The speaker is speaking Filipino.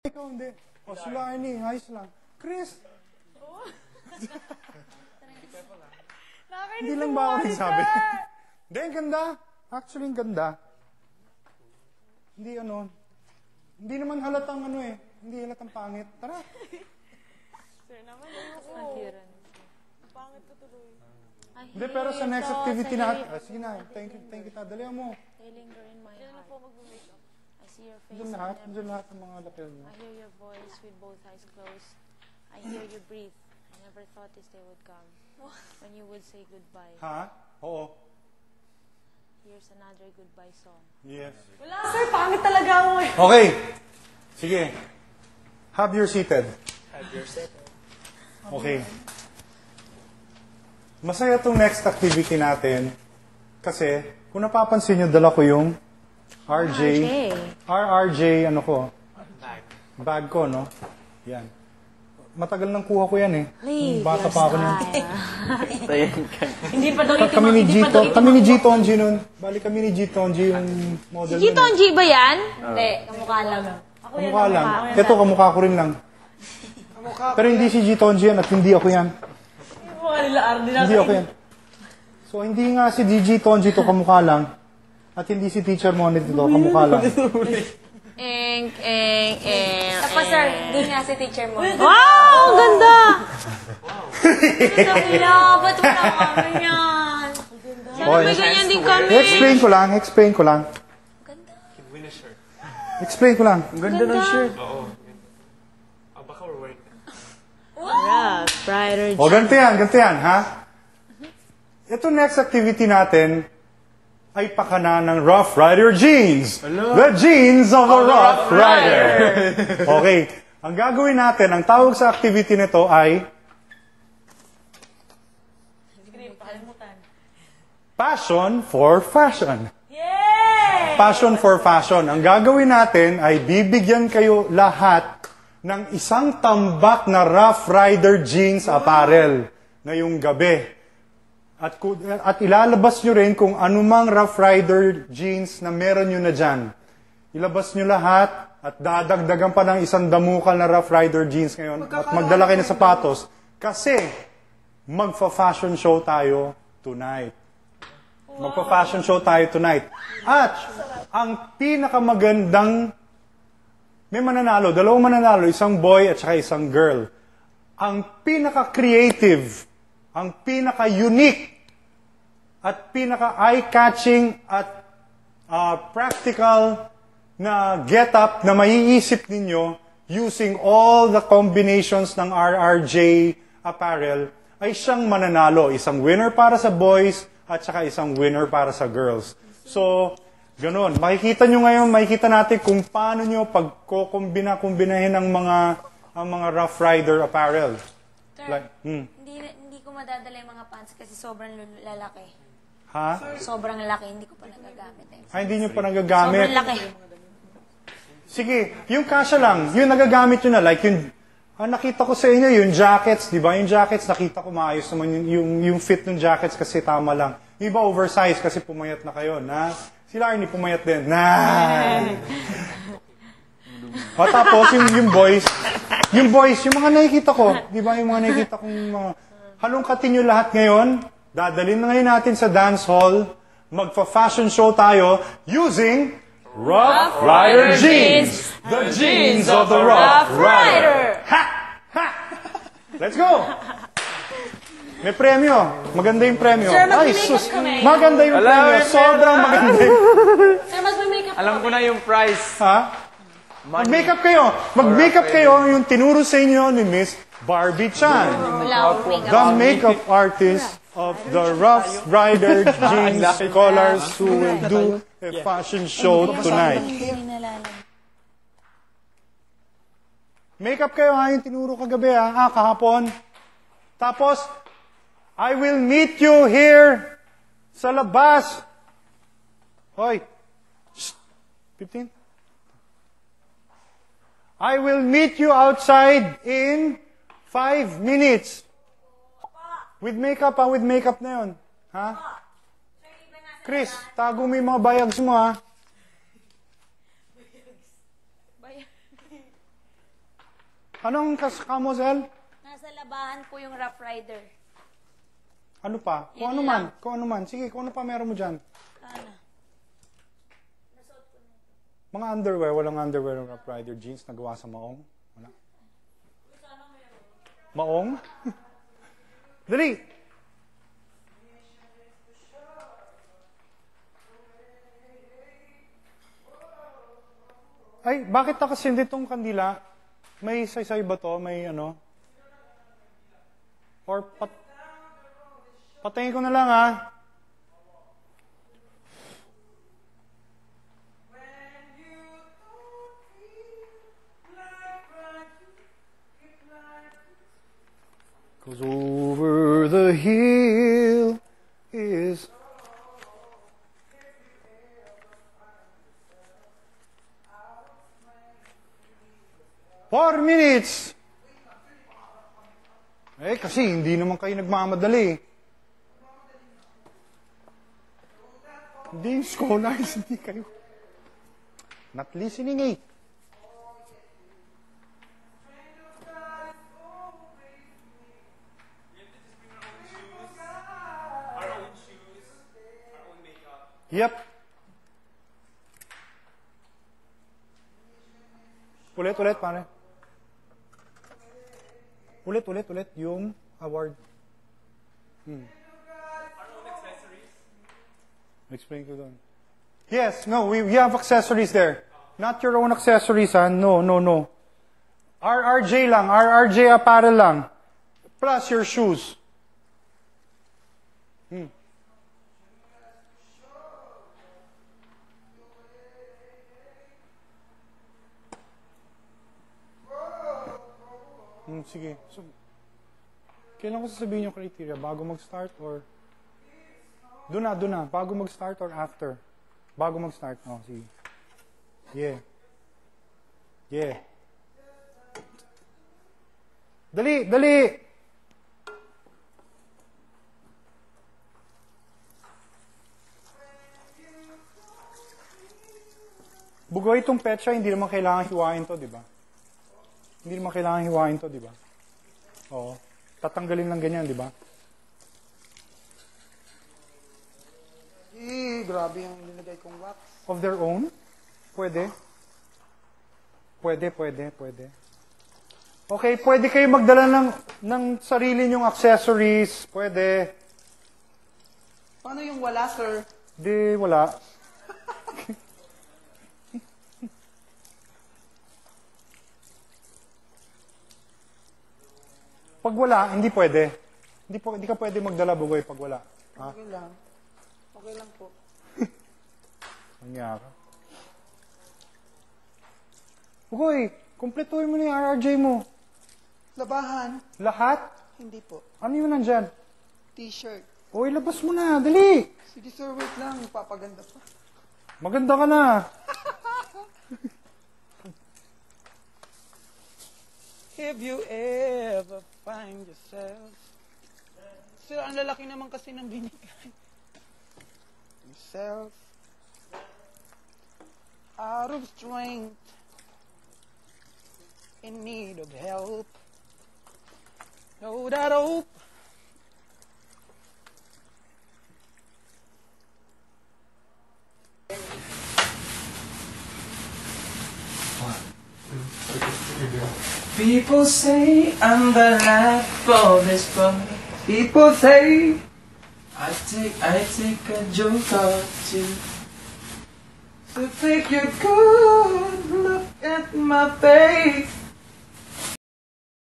Ikaw hindi. O sila ni, ayos lang. Chris! Hindi lang ba ako nagsabi? Hindi, ang ganda. Actually, ang ganda. Hindi hindi naman halatang hindi halatang pangit. Tara. Sir naman, pangit ko tuloy. Hindi, pero sa next activity natin. Sige na, thank you. Dalihan mo. They linger in my heart. I see your face. Diyan lahat ng mga lapel mo. I hear your voice with both eyes closed. I hear you breathe. I never thought this day would come. When you would say goodbye. Ha? Oo. Here's another goodbye song. Yes. Wala, sir. Pangit talaga ako. Okay. Sige. Have your seated. Okay. Masaya itong next activity natin kasi kung napapansin nyo, dala ko yung RRJ, bag ko, no? Yan. Matagal nang kuha ko yan eh. Bata pa ako niyan. Hindi pa daw ito. Kami ni G Tonji nun. Bali kami ni G Tonji yung model Si Tonji ba yan? Hindi, kamukha lang. Kamukha lang. Ito, kamukha ko rin lang. Pero hindi si G Tonji yan at hindi ako yan. Hindi ako yan. So, hindi nga si DJ Tonji to kamukha lang. At hindi si Teacher Monet ito kamukha lang. Tapos sir, doon nga si teacher mo. Wow! Ang ganda! Wala, ba't wala kami yan? Sana may ganyan din kami. Explain ko lang. Explain ko lang. Ang ganda ng shirt. Baka we're wearing Brighter. O, ganito yan, ha? Ito next activity natin ay pakana ng Rough Rider jeans. Hello? The jeans of a Rough Rider. Okay. Ang gagawin natin, ang tawag sa activity nito ay Passion for Fashion. Yay! Passion for Fashion. Ang gagawin natin ay bibigyan kayo lahat ng isang tambak na Rough Rider jeans apparel ngayong gabi. At ilalabas nyo rin kung anumang Rough Rider jeans na meron nyo na dyan. Ilabas nyo lahat at dadagdagan pa ng isang damukal na Rough Rider jeans ngayon at magdala kayo ng sapatos kasi magfa-fashion show tayo tonight. Magpa-fashion show tayo tonight. At ang pinakamagandang may mananalo, dalawang mananalo, isang boy at saka isang girl. Ang pinaka-creative, ang pinaka-unique, at pinaka-eye-catching at practical na get-up na maiisip ninyo using all the combinations ng RRJ apparel ay siyang mananalo. Isang winner para sa boys at saka isang winner para sa girls. So, ganun. Makikita natin kung paano nyo pagkukumbina-kumbinahin ang mga Rough Rider apparel. Sir, hindi ko madadala yung mga pants kasi sobrang lalaki. Ha? Sobrang laki, hindi ko pa nagagamit. Hindi nyo pa nagagamit. Sobrang laki. Sige, yung kasya lang, yung nagagamit nyo na, like yung, nakita ko sa inyo, yung jackets, di ba? Yung jackets, nakita ko maayos naman yung fit ng jackets kasi tama lang. Yung iba oversized kasi pumayat na kayo, na? Sila Arnie pumayat din, na! O tapos, yung boys, yung mga nakikita ko, di ba yung mga nakikita kong mga, halongkatin nyo lahat ngayon, dadalhin na ngayon natin sa dance hall, magfa-fashion show tayo using Rough Rider jeans! The jeans of the Rough Rider! Ha! Ha! Let's go! May premyo. Maganda yung premyo. Sir, mag-makeup kami. Maganda yung premyo. Sobrang maganda yung... Sir, mag-makeup Alam ko na yung price. Ha? Mag-makeup kayo. Mag-makeup kayo yung tinuro sa inyo ni Miss Barbie Chan. The makeup artist of the Rough Rider jeans scholars who will do a fashion show tonight. Makeup kayo ha, yung tinuro kagabi ha, kahapon. Tapos, I will meet you here sa labas. Hoy. 15? I will meet you outside in 5 minutes. With makeup ha, with makeup na yun. Ha? Chris, tago mo yung mga bayags mo ha. Anong kamozel? Nasa labahan po yung Rough Rider. Ano pa? Kung Yan ano lang. man. Kung ano man. Sige, kung ano pa meron mo dyan. Ano? Mga underwear. Walang underwear ng Rough Rider jeans na gawa sa maong. Wala. Maong? Dali! Ay, bakit nakasindi tong kandila? May saysay ba to? May ano? Or patayin ko na lang ha. Cause over the hill is 4 minutes! Eh, kasi hindi naman kayo nagmamadali. Hindi yung scholars, hindi kayo. Not listening eh. Yep. Ulit, pare. Ulit, yung award. Explain ko doon. Yes, no, we have accessories there. Not your own accessories, ha? No. RRJ lang, RRJ apparel lang. Plus your shoes. Sige. So, kailan ko sasabihin yung criteria? Bago mag-start or... Doon na. Bago mag-start or after? Bago mag-start. Oh, sige. Yeah. Dali! Bugoy itong petsa, hindi naman kailangan hiwain to, di ba? Hindi naman kailangan hiwain to, di ba? Oo. Tatanggalin lang ganyan, di ba? Grabe yung nilagay kong wax. Of their own? Pwede. Okay, pwede kayo magdala ng sarili nyong accessories. Pwede. Paano yung wala, sir? Di, wala. Pag wala, hindi pwede. Hindi ka pwede magdala bugoy pag wala. Ha? Okay lang po. Nangyari. Bugoy, kumpletuhin mo na yung RRJ mo. Labahan? Lahat? Hindi po. Ano yun nandyan? T-shirt. O, ilabas mo na. Dali! Sige, sir, wait lang. Papaganda pa. Maganda ka na. Have you ever find yourself? Sir, ang lalaki naman kasi ng binigay. Yourself out of strength, in need of help. Know that hope. People say I'm the life of this boy. People say I take a joke or two. to take a good look at my face.